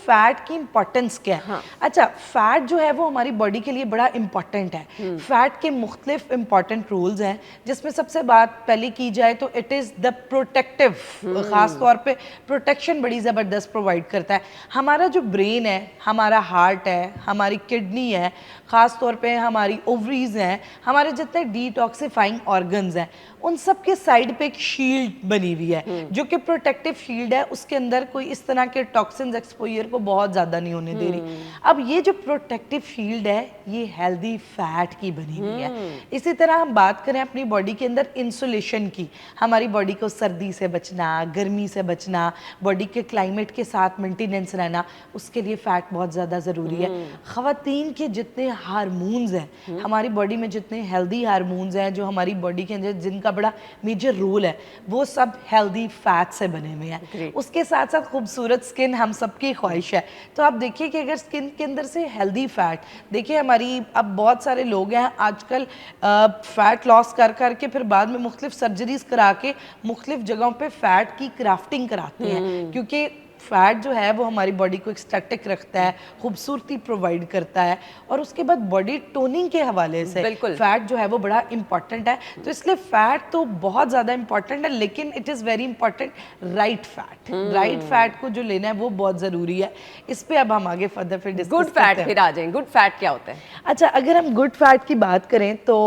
Fat की importance क्या है? हाँ। अच्छा, फैट जो है वो हमारी बॉडी के लिए बड़ा इंपॉर्टेंट है। फैट के मुख्तलिफ इंपॉर्टेंट रूल्स हैं, जिसमें सबसे बात पहले की जाए तो इट इज़ द प्रोटेक्टिव, ख़ास तौर पे प्रोटेक्शन बड़ी ज़बरदस्त प्रोवाइड करता है। हमारा जो ब्रेन है, हमारा हार्ट है, हमारी किडनी है, ख़ास तौर पे हमारी ओवरीज हैं, हमारे जितने डिटॉक्सिफाइंग ऑर्गन्स हैं, उन सब के साइड पे एक शील्ड बनी हुई है जो कि प्रोटेक्टिव शील्ड है। उसके अंदर कोई इस तरह के टॉक्सिन्स एक्सपोजर को बहुत ज़्यादा नहीं होने दे रही। अब ये जो प्रोटेक्टिव शील्ड है ये हेल्दी फैट की बनी हुई है। इसी तरह हम बात करें अपनी बॉडी के अंदर इंसुलेशन की, हमारी बॉडी को सर्दी से बचना, गर्मी से बचना, बॉडी के क्लाइमेट के साथ मेंटेनेंस रहना, उसके लिए फैट बहुत ज़्यादा ज़रूरी है। ख़वातीन के जितने हार्मोन्स हैं, हमारी बॉडी में जितने हेल्दी हार्मोन्स हैं जो हमारी बॉडी के अंदर जिनका बड़ा मेजर रोल है, वो सब हेल्दी फैट से बने हुए हैं। उसके साथ साथ खूबसूरत स्किन हम सबकी ख्वाहिश है। तो आप देखिए कि अगर स्किन के अंदर से हेल्दी फैट, देखिए हमारी अब बहुत सारे लोग हैं आजकल फैट लॉस कर करके फिर बाद में मुख्तलिफ सर्जरीज करा के मुख्तलिफ जगहों पे फैट की क्राफ्टिंग कराते हैं, क्योंकि फैट जो है वो हमारी बॉडी को एक स्टैटिक रखता है, खूबसूरती प्रोवाइड करता है, और उसके बाद बॉडी टोनिंग के हवाले से फैट जो है वो बड़ा इंपॉर्टेंट है। तो इसलिए फैट तो बहुत ज़्यादा इंपॉर्टेंट है, लेकिन it is very important right fat. Right fat को जो लेना है वो बहुत ज़रूरी है। इस पे अब हम आगे फर्दर फिर डिस्कस गुड फैट फिर आ जाएं। गुड फैट क्या होता है? अच्छा, अगर हम गुड फैट की बात करें तो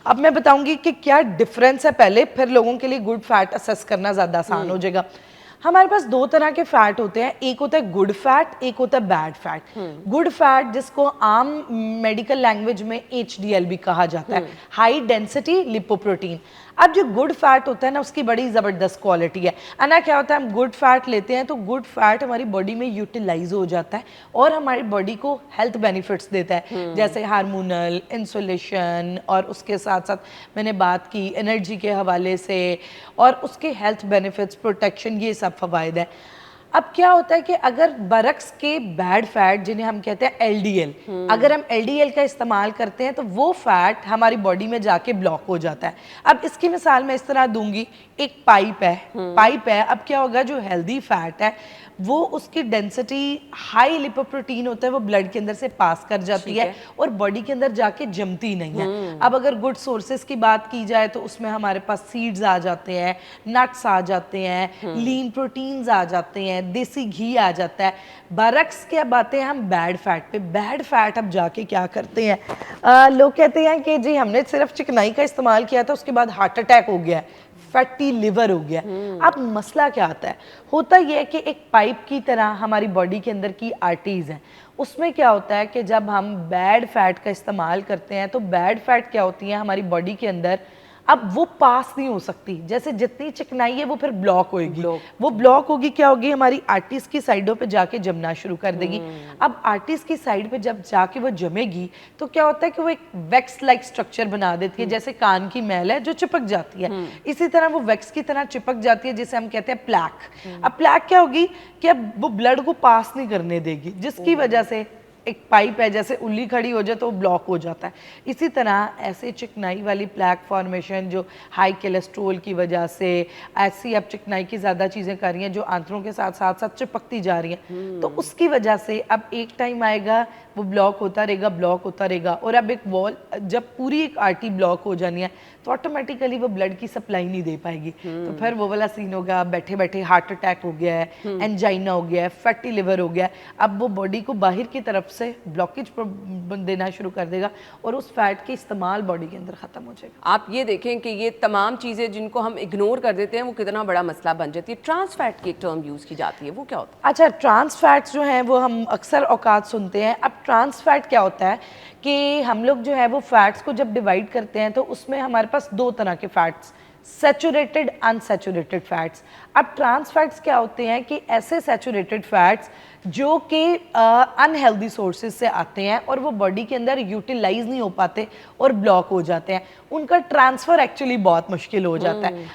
अब मैं बताऊंगी कि क्या डिफरेंस है पहले, फिर लोगों के लिए गुड फैट असेस करना ज़्यादा आसान हो जाएगा। हमारे पास दो तरह के फैट होते हैं, एक होता है गुड फैट, एक होता है बैड फैट। गुड फैट जिसको आम मेडिकल लैंग्वेज में HDL भी कहा जाता है, हाई डेंसिटी लिपोप्रोटीन। अब जो गुड फैट होता है ना, उसकी बड़ी ज़बरदस्त क्वालिटी है। अना क्या होता है, हम गुड फैट लेते हैं तो गुड फैट हमारी बॉडी में यूटिलाइज हो जाता है और हमारी बॉडी को हेल्थ बेनिफिट्स देता है, जैसे हार्मोनल, इंसुलेशन, और उसके साथ साथ मैंने बात की एनर्जी के हवाले से, और उसके हेल्थ बेनिफिट्स, प्रोटेक्शन, ये सब फ़वाइद है। अब क्या होता है कि अगर बरक्स के बैड फैट, जिन्हें हम कहते हैं LDL, अगर हम LDL का इस्तेमाल करते हैं तो वो फैट हमारी बॉडी में जाके ब्लॉक हो जाता है। अब इसकी मिसाल मैं इस तरह दूंगी, एक पाइप है। अब क्या होगा, जो हेल्दी फैट है वो उसकी डेंसिटी हाई लिपोप्रोटीन होता है, वो ब्लड के अंदर से पास कर जाती है और बॉडी के अंदर जाके जमती नहीं है। अब अगर गुड सोर्सेज की बात की जाए तो उसमें हमारे पास सीड्स आ जाते हैं, नट्स आ जाते हैं, लीन प्रोटीन्स आ जाते हैं, देसी घी आ जाता है। बरक्स क्या बातें हम बैड फैट पे। बैड फैट अब जाके क्या करते हैं, लोग कहते हैं कि जी हमने सिर्फ चिकनाई का इस्तेमाल किया था, उसके बाद हार्ट अटैक हो गया है, फैटी लिवर हो गया। अब मसला क्या आता है, होता यह है कि एक पाइप की तरह हमारी बॉडी के अंदर की आर्टरीज हैं, उसमें क्या होता है कि जब हम बैड फैट का इस्तेमाल करते हैं तो बैड फैट क्या होती है हमारी बॉडी के अंदर, अब वो पास नहीं हो सकती। जैसे जितनी चिकनाई है वो फिर ब्लॉक होगी, वो ब्लॉक होगी, क्या होगी, हमारी आर्टरीज की साइडों पे जाके जमना शुरू कर देगी। अब आर्टरीज की साइड पे जब जाके वो जमेगी तो क्या होता है कि वो एक वैक्स लाइक स्ट्रक्चर बना देती है, जैसे कान की मैल है जो चिपक जाती है, इसी तरह वो वैक्स की तरह चिपक जाती है, जिसे हम कहते हैं प्लैक। अब प्लैक क्या होगी कि अब वो ब्लड को पास नहीं करने देगी, जिसकी वजह से एक पाइप है, जैसे उल्ली खड़ी हो जाए तो वो ब्लॉक हो जाता है। इसी तरह ऐसे चिकनाई वाली प्लैक फॉर्मेशन जो हाई कोलेस्ट्रोल की वजह से, ऐसी अब चिकनाई की ज़्यादा चीज़ें कर रही हैं जो आंतरों के साथ साथ साथ चिपकती जा रही हैं, तो उसकी वजह से अब एक टाइम आएगा वो ब्लॉक होता रहेगा। और अब एक वॉल, जब पूरी एक आर्टरी ब्लॉक हो जानी है तो ऑटोमेटिकली वो ब्लड की सप्लाई नहीं दे पाएगी, तो फिर वो वाला सीन होगा, बैठे बैठे हार्ट अटैक हो गया है, एंजाइना हो गया है, फैटी लिवर हो गया है। अब वो बॉडी को बाहर की तरफ से ब्लॉकेज देना शुरू कर देगा और उस फैट के इस्तेमाल बॉडी के अंदर ख़त्म हो जाएगा। आप ये देखें कि ये तमाम चीज़ें जिनको हम इग्नोर कर देते हैं वो कितना बड़ा मसला बन जाती है। ट्रांस फैट की एक टर्म यूज़ की जाती है, वो क्या होता है? अच्छा, ट्रांस फैट्स जो हैं वो हम अक्सर औकात सुनते हैं। अब ट्रांस फैट क्या होता है कि हम लोग जो है वो फैट्स को जब डिवाइड करते हैं तो उसमें हमारे पास दो तरह के फैट्स, सैचुरेटेड, अनसैचुरेटेड फैट्स। अब ट्रांस फैट्स क्या होते हैं कि ऐसे सैचुरेटेड फैट्स जो कि अनहेल्दी सोर्सेज से आते हैं और वो बॉडी के अंदर यूटिलाइज नहीं हो पाते और ब्लॉक हो जाते हैं, उनका ट्रांसफ़र एक्चुअली बहुत मुश्किल हो जाता है।